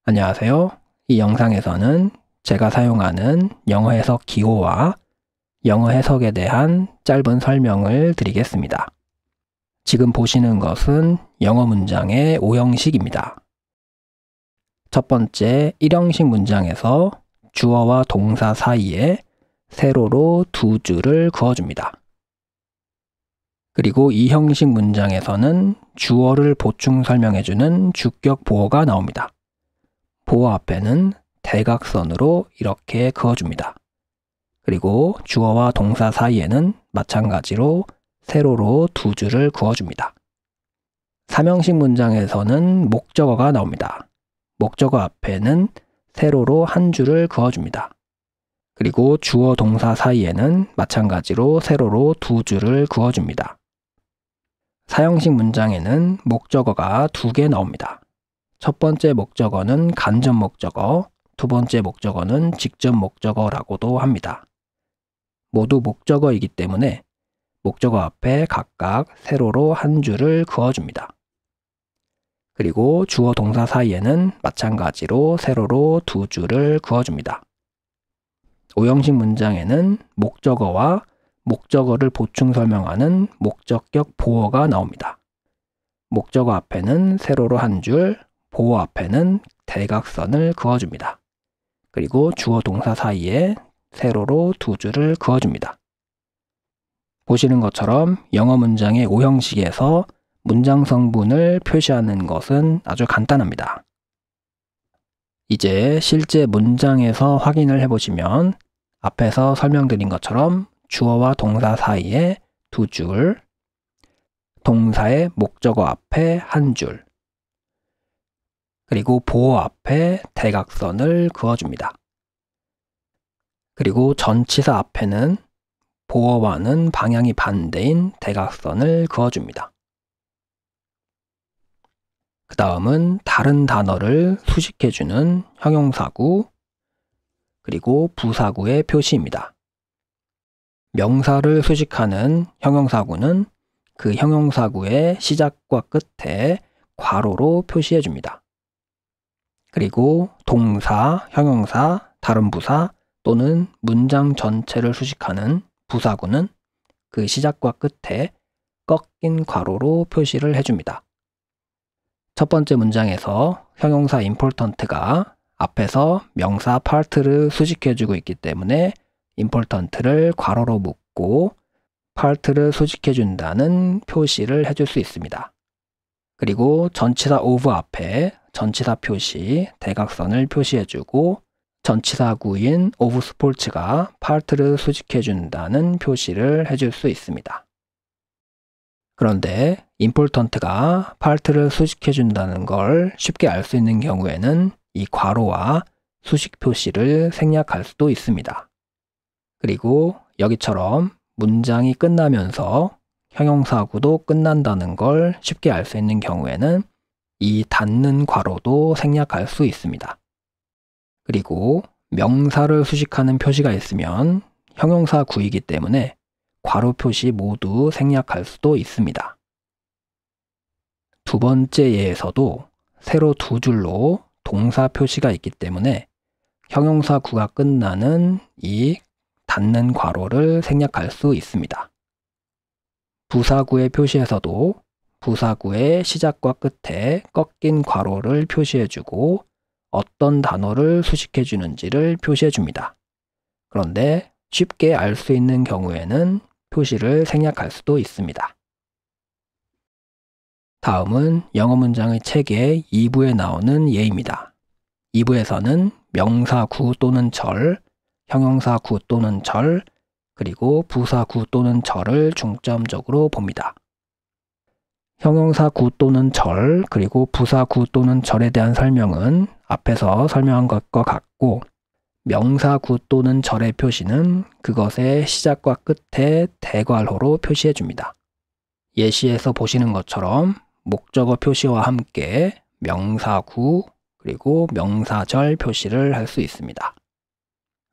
안녕하세요. 이 영상에서는 제가 사용하는 영어 해석 기호와 영어 해석에 대한 짧은 설명을 드리겠습니다. 지금 보시는 것은 영어 문장의 5형식입니다. 첫 번째 1형식 문장에서 주어와 동사 사이에 세로로 두 줄을 그어줍니다. 그리고 2형식 문장에서는 주어를 보충 설명해주는 주격 보어가 나옵니다. 보어 앞에는 대각선으로 이렇게 그어줍니다. 그리고 주어와 동사 사이에는 마찬가지로 세로로 두 줄을 그어줍니다. 3형식 문장에서는 목적어가 나옵니다. 목적어 앞에는 세로로 한 줄을 그어줍니다. 그리고 주어 동사 사이에는 마찬가지로 세로로 두 줄을 그어줍니다. 4형식 문장에는 목적어가 두 개 나옵니다. 첫 번째 목적어는 간접 목적어, 두 번째 목적어는 직접 목적어라고도 합니다. 모두 목적어이기 때문에 목적어 앞에 각각 세로로 한 줄을 그어줍니다. 그리고 주어 동사 사이에는 마찬가지로 세로로 두 줄을 그어줍니다. 5형식 문장에는 목적어와 목적어를 보충 설명하는 목적격 보어가 나옵니다. 목적어 앞에는 세로로 한 줄, 보어 앞에는 대각선을 그어줍니다. 그리고 주어 동사 사이에 세로로 두 줄을 그어줍니다. 보시는 것처럼 영어 문장의 5형식에서 문장 성분을 표시하는 것은 아주 간단합니다. 이제 실제 문장에서 확인을 해보시면 앞에서 설명드린 것처럼 주어와 동사 사이에 두 줄, 동사의 목적어 앞에 한 줄, 그리고 보어 앞에 대각선을 그어줍니다. 그리고 전치사 앞에는 보어와는 방향이 반대인 대각선을 그어줍니다. 그 다음은 다른 단어를 수식해주는 형용사구, 그리고 부사구의 표시입니다. 명사를 수식하는 형용사구는 그 형용사구의 시작과 끝에 괄호로 표시해줍니다. 그리고 동사, 형용사, 다른 부사 또는 문장 전체를 수식하는 부사구는 그 시작과 끝에 꺾인 괄호로 표시를 해줍니다. 첫 번째 문장에서 형용사 important가 앞에서 명사 part를 수식해주고 있기 때문에 important를 괄호로 묶고 part를 수식해준다는 표시를 해줄 수 있습니다. 그리고 전치사 of 앞에 전치사 표시, 대각선을 표시해주고 전치사구인 of sports가 part를 수식해준다는 표시를 해줄 수 있습니다. 그런데 important가 part를 수식해준다는 걸 쉽게 알 수 있는 경우에는 이 괄호와 수식 표시를 생략할 수도 있습니다. 그리고 여기처럼 문장이 끝나면서 형용사구도 끝난다는 걸 쉽게 알 수 있는 경우에는 이 닫는 괄호도 생략할 수 있습니다. 그리고 명사를 수식하는 표시가 있으면 형용사구이기 때문에 괄호 표시 모두 생략할 수도 있습니다. 두 번째 예에서도 세로 두 줄로 동사 표시가 있기 때문에 형용사구가 끝나는 이 닫는 괄호를 생략할 수 있습니다. 부사구의 표시에서도 부사구의 시작과 끝에 꺾인 괄호를 표시해주고 어떤 단어를 수식해주는지를 표시해줍니다. 그런데 쉽게 알 수 있는 경우에는 표시를 생략할 수도 있습니다. 다음은 영어 문장의 체계 2부에 나오는 예입니다. 2부에서는 명사구 또는 절, 형용사구 또는 절, 그리고 부사구 또는 절을 중점적으로 봅니다. 형용사구 또는 절, 그리고 부사구 또는 절에 대한 설명은 앞에서 설명한 것과 같고 명사구 또는 절의 표시는 그것의 시작과 끝에 대괄호로 표시해줍니다. 예시에서 보시는 것처럼 목적어 표시와 함께 명사구 그리고 명사절 표시를 할 수 있습니다.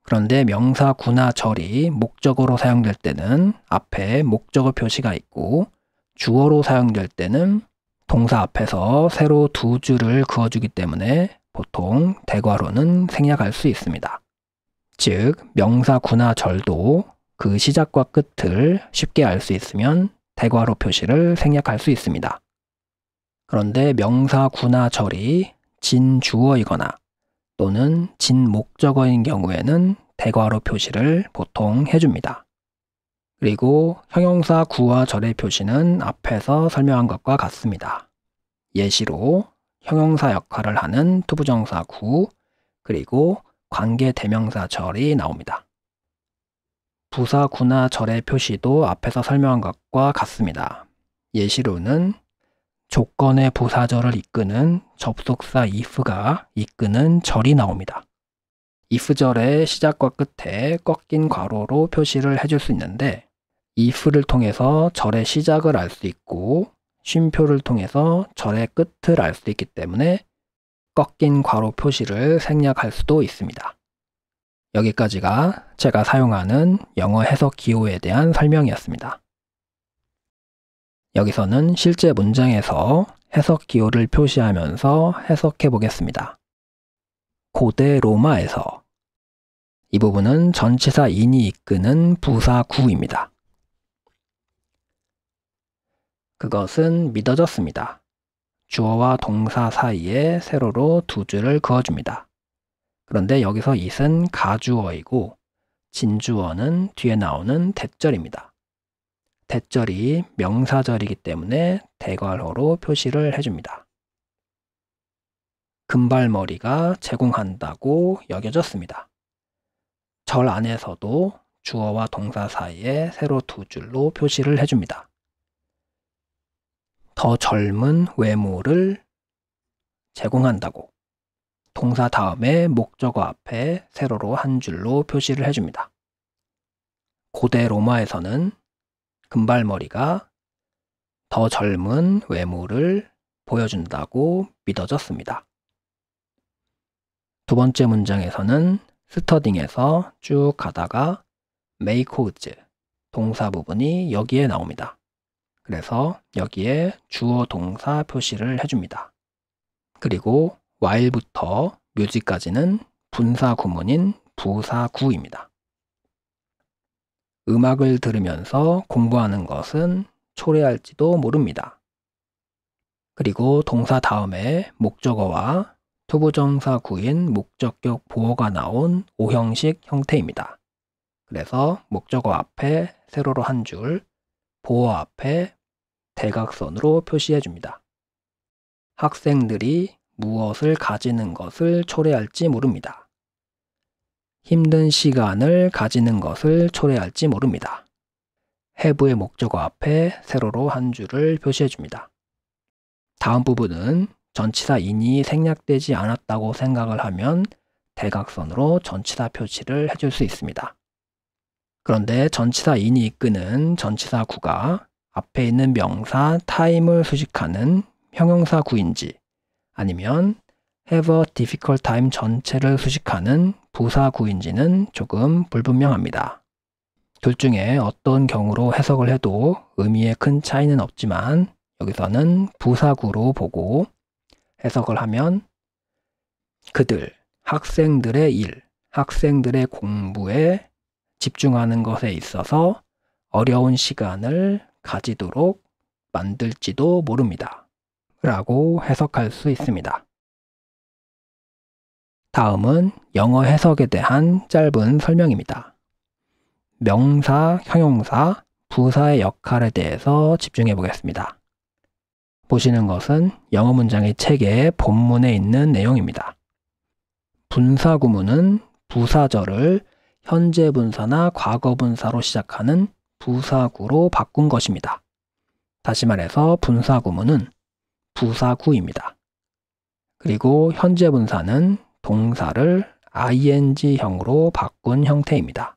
그런데 명사구나 절이 목적어로 사용될 때는 앞에 목적어 표시가 있고 주어로 사용될 때는 동사 앞에서 세로 두 줄을 그어주기 때문에 보통 대괄호는 생략할 수 있습니다. 즉, 명사 구나 절도 그 시작과 끝을 쉽게 알 수 있으면 대괄호 표시를 생략할 수 있습니다. 그런데 명사 구나 절이 진주어이거나 또는 진목적어인 경우에는 대괄호 표시를 보통 해줍니다. 그리고 형용사 구와 절의 표시는 앞에서 설명한 것과 같습니다. 예시로 형용사 역할을 하는 투부정사 구, 그리고 관계 대명사 절이 나옵니다. 부사 구나 절의 표시도 앞에서 설명한 것과 같습니다. 예시로는 조건의 부사절을 이끄는 접속사 if가 이끄는 절이 나옵니다. if절의 시작과 끝에 꺾인 괄호로 표시를 해줄 수 있는데 if를 통해서 절의 시작을 알 수 있고 쉼표를 통해서 절의 끝을 알 수 있기 때문에 꺾인 괄호 표시를 생략할 수도 있습니다. 여기까지가 제가 사용하는 영어 해석 기호에 대한 설명이었습니다. 여기서는 실제 문장에서 해석 기호를 표시하면서 해석해 보겠습니다. 고대 로마에서 이 부분은 전치사 in이 이끄는 부사 구입니다. 그것은 믿어졌습니다. 주어와 동사 사이에 세로로 두 줄을 그어줍니다. 그런데 여기서 it은 가주어이고 진주어는 뒤에 나오는 대절입니다. 대절이 명사절이기 때문에 대괄호로 표시를 해줍니다. 금발머리가 제공한다고 여겨졌습니다. 절 안에서도 주어와 동사 사이에 세로 두 줄로 표시를 해줍니다. 더 젊은 외모를 제공한다고 동사 다음에 목적어 앞에 세로로 한 줄로 표시를 해줍니다. 고대 로마에서는 금발머리가 더 젊은 외모를 보여준다고 믿어졌습니다. 두 번째 문장에서는 스터딩에서 쭉 가다가 메이코즈 동사 부분이 여기에 나옵니다. 그래서 여기에 주어 동사 표시를 해줍니다. 그리고 while부터 뮤직까지는 분사 구문인 부사 구입니다. 음악을 들으면서 공부하는 것은 초래할지도 모릅니다. 그리고 동사 다음에 목적어와 투부정사 구인 목적격 보어가 나온 오형식 형태입니다. 그래서 목적어 앞에 세로로 한 줄, 보어 앞에 대각선으로 표시해 줍니다. 학생들이 무엇을 가지는 것을 초래할지 모릅니다. 힘든 시간을 가지는 것을 초래할지 모릅니다. have의 목적어 앞에 세로로 한 줄을 표시해 줍니다. 다음 부분은 전치사 in이 생략되지 않았다고 생각을 하면 대각선으로 전치사 표시를 해줄 수 있습니다. 그런데 전치사 in이 이끄는 전치사 구가 앞에 있는 명사 time을 수식하는 형용사 구인지 아니면 have a difficult time 전체를 수식하는 부사 구인지는 조금 불분명합니다. 둘 중에 어떤 경우로 해석을 해도 의미에 큰 차이는 없지만 여기서는 부사구로 보고 해석을 하면 그들, 학생들의 일, 학생들의 공부에 집중하는 것에 있어서 어려운 시간을 가지도록 만들지도 모릅니다. 라고 해석할 수 있습니다. 다음은 영어 해석에 대한 짧은 설명입니다. 명사, 형용사, 부사의 역할에 대해서 집중해 보겠습니다. 보시는 것은 영어 문장의 책의 본문에 있는 내용입니다. 분사 구문은 부사절을 현재 분사나 과거 분사로 시작하는 부사구로 바꾼 것입니다. 다시 말해서 분사 구문은 부사구입니다. 그리고 현재 분사는 동사를 ing형으로 바꾼 형태입니다.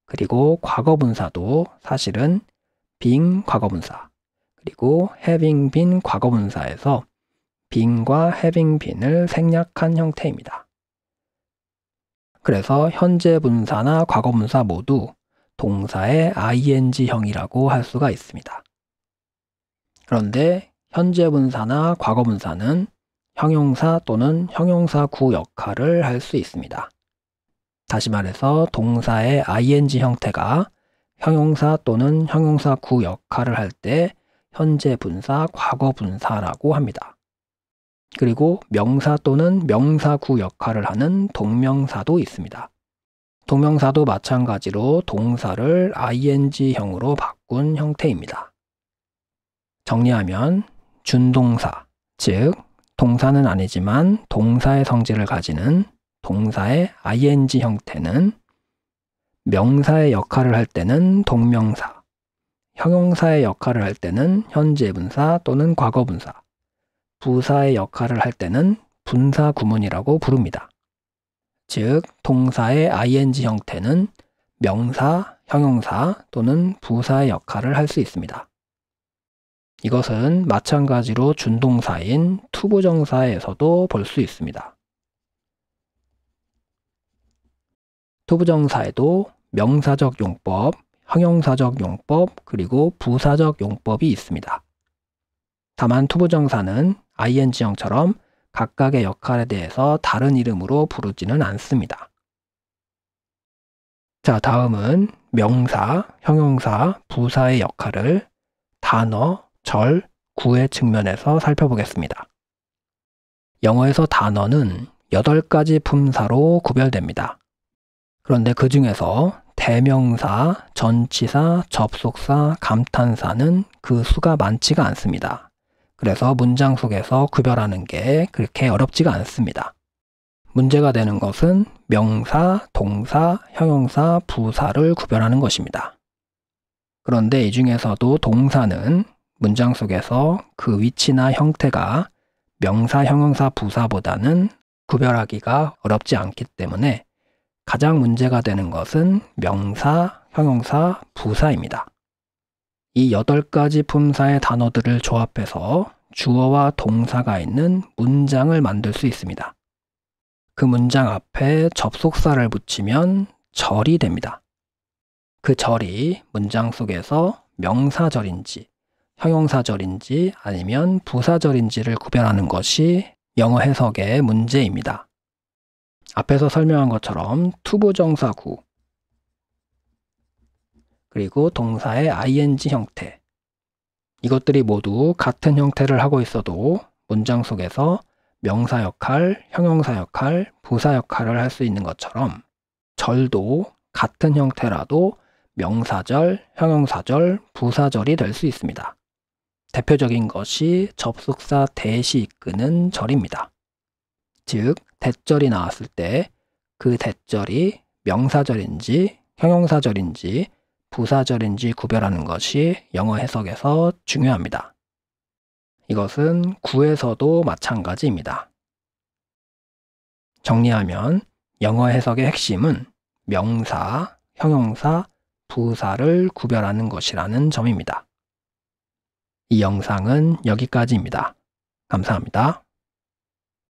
그리고 과거 분사도 사실은 being 과거분사, 그리고 having been 과거분사에서 being과 having been을 생략한 형태입니다. 그래서 현재 분사나 과거 분사 모두 동사의 ing형이라고 할 수가 있습니다. 그런데 현재 분사나 과거 분사는 형용사 또는 형용사구 역할을 할 수 있습니다. 다시 말해서 동사의 ing 형태가 형용사 또는 형용사구 역할을 할 때 현재 분사, 과거 분사라고 합니다. 그리고 명사 또는 명사구 역할을 하는 동명사도 있습니다. 동명사도 마찬가지로 동사를 ing형으로 바꾼 형태입니다. 정리하면 준동사, 즉 동사는 아니지만 동사의 성질을 가지는 동사의 ing 형태는 명사의 역할을 할 때는 동명사, 형용사의 역할을 할 때는 현재 분사 또는 과거 분사, 부사의 역할을 할 때는 분사 구문이라고 부릅니다. 즉, 동사의 ing 형태는 명사, 형용사 또는 부사의 역할을 할 수 있습니다. 이것은 마찬가지로 준동사인 투부정사에서도 볼 수 있습니다. 투부정사에도 명사적 용법, 형용사적 용법, 그리고 부사적 용법이 있습니다. 다만 투부정사는 ing형처럼 각각의 역할에 대해서 다른 이름으로 부르지는 않습니다. 자, 다음은 명사, 형용사, 부사의 역할을 단어, 절, 구의 측면에서 살펴보겠습니다. 영어에서 단어는 8가지 품사로 구별됩니다. 그런데 그 중에서 대명사, 전치사, 접속사, 감탄사는 그 수가 많지가 않습니다. 그래서 문장 속에서 구별하는 게 그렇게 어렵지가 않습니다. 문제가 되는 것은 명사, 동사, 형용사, 부사를 구별하는 것입니다. 그런데 이 중에서도 동사는 문장 속에서 그 위치나 형태가 명사, 형용사, 부사보다는 구별하기가 어렵지 않기 때문에 가장 문제가 되는 것은 명사, 형용사, 부사입니다. 이 8가지 품사의 단어들을 조합해서 주어와 동사가 있는 문장을 만들 수 있습니다. 그 문장 앞에 접속사를 붙이면 절이 됩니다. 그 절이 문장 속에서 명사절인지, 형용사절인지 아니면 부사절인지를 구별하는 것이 영어 해석의 문제입니다. 앞에서 설명한 것처럼 투부정사구, 그리고 동사의 ing 형태, 이것들이 모두 같은 형태를 하고 있어도 문장 속에서 명사 역할, 형용사 역할, 부사 역할을 할 수 있는 것처럼 절도 같은 형태라도 명사절, 형용사절, 부사절이 될 수 있습니다. 대표적인 것이 접속사 대시 이끄는 절입니다. 즉, 대절이 나왔을 때 그 대절이 명사절인지 형용사절인지 부사절인지 구별하는 것이 영어 해석에서 중요합니다. 이것은 구에서도 마찬가지입니다. 정리하면 영어 해석의 핵심은 명사, 형용사, 부사를 구별하는 것이라는 점입니다. 이 영상은 여기까지입니다. 감사합니다.